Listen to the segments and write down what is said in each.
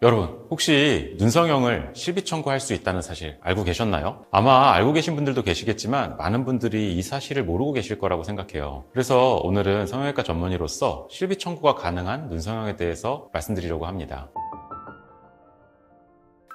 여러분, 혹시 눈성형을 실비 청구할 수 있다는 사실 알고 계셨나요? 아마 알고 계신 분들도 계시겠지만 많은 분들이 이 사실을 모르고 계실 거라고 생각해요. 그래서 오늘은 성형외과 전문의로서 실비 청구가 가능한 눈성형에 대해서 말씀드리려고 합니다.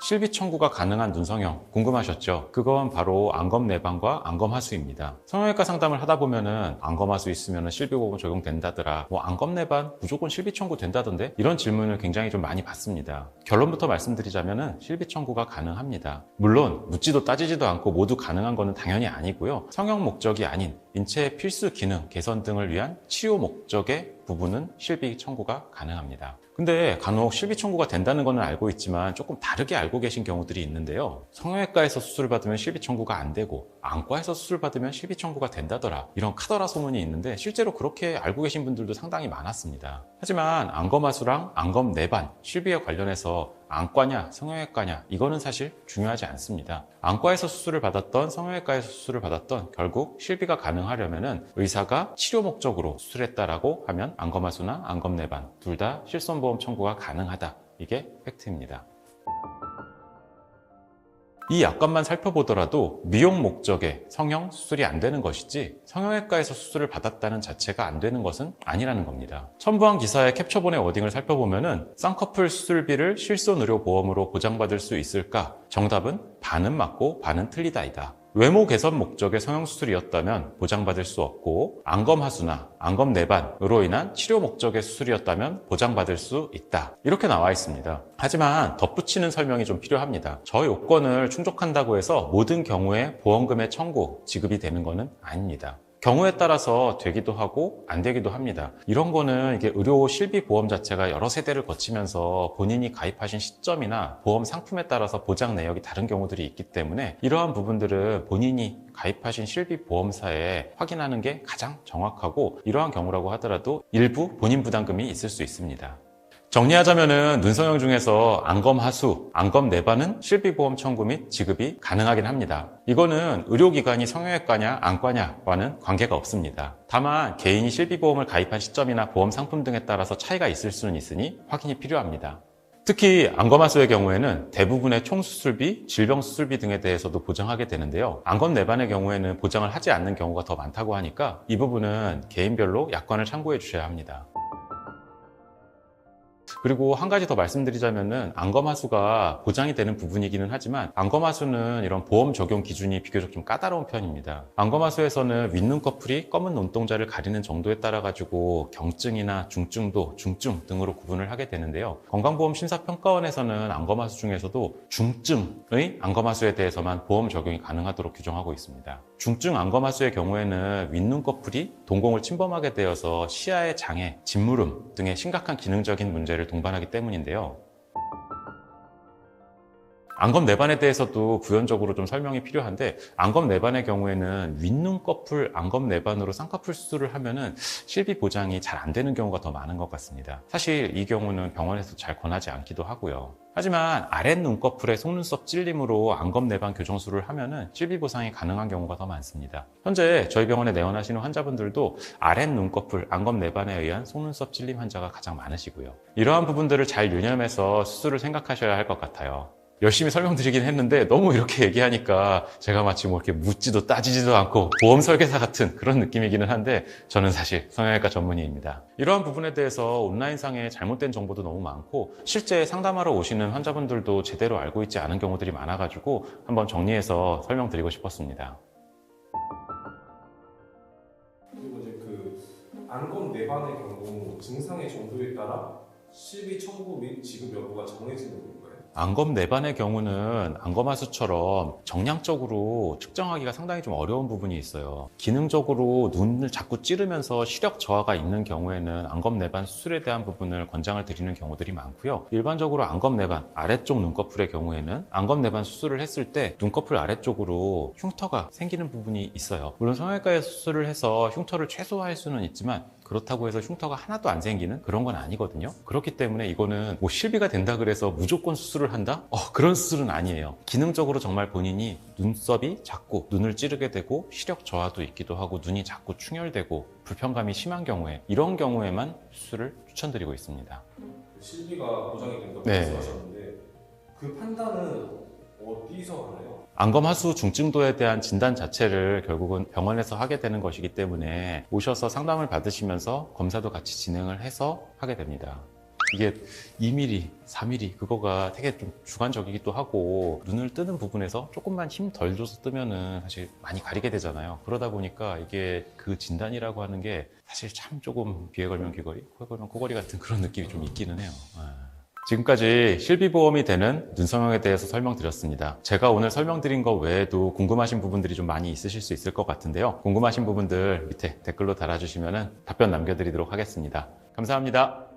실비 청구가 가능한 눈성형 궁금하셨죠? 그건 바로 안검내반과 안검하수입니다. 성형외과 상담을 하다 보면은 안검하수 있으면 실비보험 적용된다더라, 안검내반 무조건 실비 청구 된다던데, 이런 질문을 굉장히 좀 많이 받습니다. 결론부터 말씀드리자면은 실비 청구가 가능합니다. 물론 묻지도 따지지도 않고 모두 가능한 거는 당연히 아니고요. 성형 목적이 아닌 인체의 필수 기능 개선 등을 위한 치료 목적의 부분은 실비 청구가 가능합니다. 근데 간혹 실비 청구가 된다는 거는 알고 있지만 조금 다르게 알고 계신 경우들이 있는데요. 성형외과에서 수술을 받으면 실비 청구가 안 되고 안과에서 수술 받으면 실비 청구가 된다더라, 이런 카더라 소문이 있는데 실제로 그렇게 알고 계신 분들도 상당히 많았습니다. 하지만 안검하수랑 안검내반, 실비에 관련해서 안과냐 성형외과냐 이거는 사실 중요하지 않습니다. 안과에서 수술을 받았던 성형외과에서 수술을 받았던 결국 실비가 가능하려면은 의사가 치료 목적으로 수술했다라고 하면 안검하수나 안검내반 둘 다 실손보험 청구가 가능하다, 이게 팩트입니다. 이 약관만 살펴보더라도 미용 목적의 성형 수술이 안 되는 것이지 성형외과에서 수술을 받았다는 자체가 안 되는 것은 아니라는 겁니다. 첨부한 기사의 캡처본의 워딩을 살펴보면은 쌍꺼풀 수술비를 실손의료보험으로 보장받을 수 있을까? 정답은 반은 맞고 반은 틀리다이다. 외모 개선 목적의 성형수술이었다면 보장받을 수 없고, 안검하수나 안검내반으로 인한 치료 목적의 수술이었다면 보장받을 수 있다, 이렇게 나와 있습니다. 하지만 덧붙이는 설명이 좀 필요합니다. 저 요건을 충족한다고 해서 모든 경우에 보험금의 청구, 지급이 되는 것은 아닙니다. 경우에 따라서 되기도 하고 안 되기도 합니다. 이런 거는 이게 의료 실비 보험 자체가 여러 세대를 거치면서 본인이 가입하신 시점이나 보험 상품에 따라서 보장 내역이 다른 경우들이 있기 때문에 이러한 부분들은 본인이 가입하신 실비 보험사에 확인하는 게 가장 정확하고, 이러한 경우라고 하더라도 일부 본인 부담금이 있을 수 있습니다. 정리하자면은 눈성형 중에서 안검하수, 안검내반은 실비보험 청구 및 지급이 가능하긴 합니다. 이거는 의료기관이 성형외과냐 안과냐와는 관계가 없습니다. 다만 개인이 실비보험을 가입한 시점이나 보험 상품 등에 따라서 차이가 있을 수는 있으니 확인이 필요합니다. 특히 안검하수의 경우에는 대부분의 총수술비, 질병수술비 등에 대해서도 보장하게 되는데요. 안검내반의 경우에는 보장을 하지 않는 경우가 더 많다고 하니까 이 부분은 개인별로 약관을 참고해 주셔야 합니다. 그리고 한 가지 더 말씀드리자면은 안검하수가 보장이 되는 부분이기는 하지만 안검하수는 이런 보험 적용 기준이 비교적 좀 까다로운 편입니다. 안검하수에서는 윗눈꺼풀이 검은 눈동자를 가리는 정도에 따라 가지고 경증이나 중증도, 중증 등으로 구분을 하게 되는데요. 건강보험심사평가원에서는 안검하수 중에서도 중증의 안검하수에 대해서만 보험 적용이 가능하도록 규정하고 있습니다. 중증 안검하수의 경우에는 윗눈꺼풀이 동공을 침범하게 되어서 시야의 장애, 짓무름 등의 심각한 기능적인 문제를 동반하기 때문인데요. 안검내반에 대해서도 부연적으로 좀 설명이 필요한데, 안검내반의 경우에는 윗눈꺼풀 안검내반으로 쌍꺼풀 수술을 하면은 실비 보장이 잘 안 되는 경우가 더 많은 것 같습니다. 사실 이 경우는 병원에서 잘 권하지 않기도 하고요. 하지만 아랫눈꺼풀의 속눈썹 찔림으로 안검내반 교정술을 하면은 실비 보상이 가능한 경우가 더 많습니다. 현재 저희 병원에 내원하시는 환자분들도 아랫눈꺼풀 안검내반에 의한 속눈썹 찔림 환자가 가장 많으시고요. 이러한 부분들을 잘 유념해서 수술을 생각하셔야 할 것 같아요. 열심히 설명드리긴 했는데 너무 이렇게 얘기하니까 제가 마치 뭐 이렇게 묻지도 따지지도 않고 보험 설계사 같은 그런 느낌이기는 한데, 저는 사실 성형외과 전문의입니다. 이러한 부분에 대해서 온라인상에 잘못된 정보도 너무 많고 실제 상담하러 오시는 환자분들도 제대로 알고 있지 않은 경우들이 많아가지고 한번 정리해서 설명드리고 싶었습니다. 그리고 이제 안검내반의 경우 증상의 정도에 따라 실비 청구 및 지급 여부가 정해지는 건가요? 안검내반의 경우는 안검하수처럼 정량적으로 측정하기가 상당히 좀 어려운 부분이 있어요. 기능적으로 눈을 자꾸 찌르면서 시력 저하가 있는 경우에는 안검내반 수술에 대한 부분을 권장을 드리는 경우들이 많고요. 일반적으로 안검내반 아래쪽 눈꺼풀의 경우에는 안검내반 수술을 했을 때 눈꺼풀 아래쪽으로 흉터가 생기는 부분이 있어요. 물론 성형외과에 수술을 해서 흉터를 최소화할 수는 있지만 그렇다고 해서 흉터가 하나도 안 생기는 그런 건 아니거든요. 그렇기 때문에 이거는 뭐 실비가 된다 그래서 무조건 수술을 한다? 그런 수술은 아니에요. 기능적으로 정말 본인이 눈썹이 자꾸 눈을 찌르게 되고 시력 저하도 있기도 하고 눈이 자꾸 충혈되고 불편감이 심한 경우에, 이런 경우에만 수술을 추천드리고 있습니다. 실비가 보장이 된다고 네. 말씀하셨는데 그 판단은 어디서 하나요? 안검하수 중증도에 대한 진단 자체를 결국은 병원에서 하게 되는 것이기 때문에 오셔서 상담을 받으시면서 검사도 같이 진행을 해서 하게 됩니다. 이게 2mm, 4mm 그거가 되게 좀 주관적이기도 하고 눈을 뜨는 부분에서 조금만 힘 덜 줘서 뜨면은 사실 많이 가리게 되잖아요. 그러다 보니까 이게 그 진단이라고 하는 게 사실 참 조금 귀에 걸면 귀걸이, 코에 걸면 코걸이 같은 그런 느낌이 좀 있기는 해요. 지금까지 실비보험이 되는 눈성형에 대해서 설명드렸습니다. 제가 오늘 설명드린 것 외에도 궁금하신 부분들이 좀 많이 있으실 수 있을 것 같은데요. 궁금하신 부분들 밑에 댓글로 달아주시면 답변 남겨드리도록 하겠습니다. 감사합니다.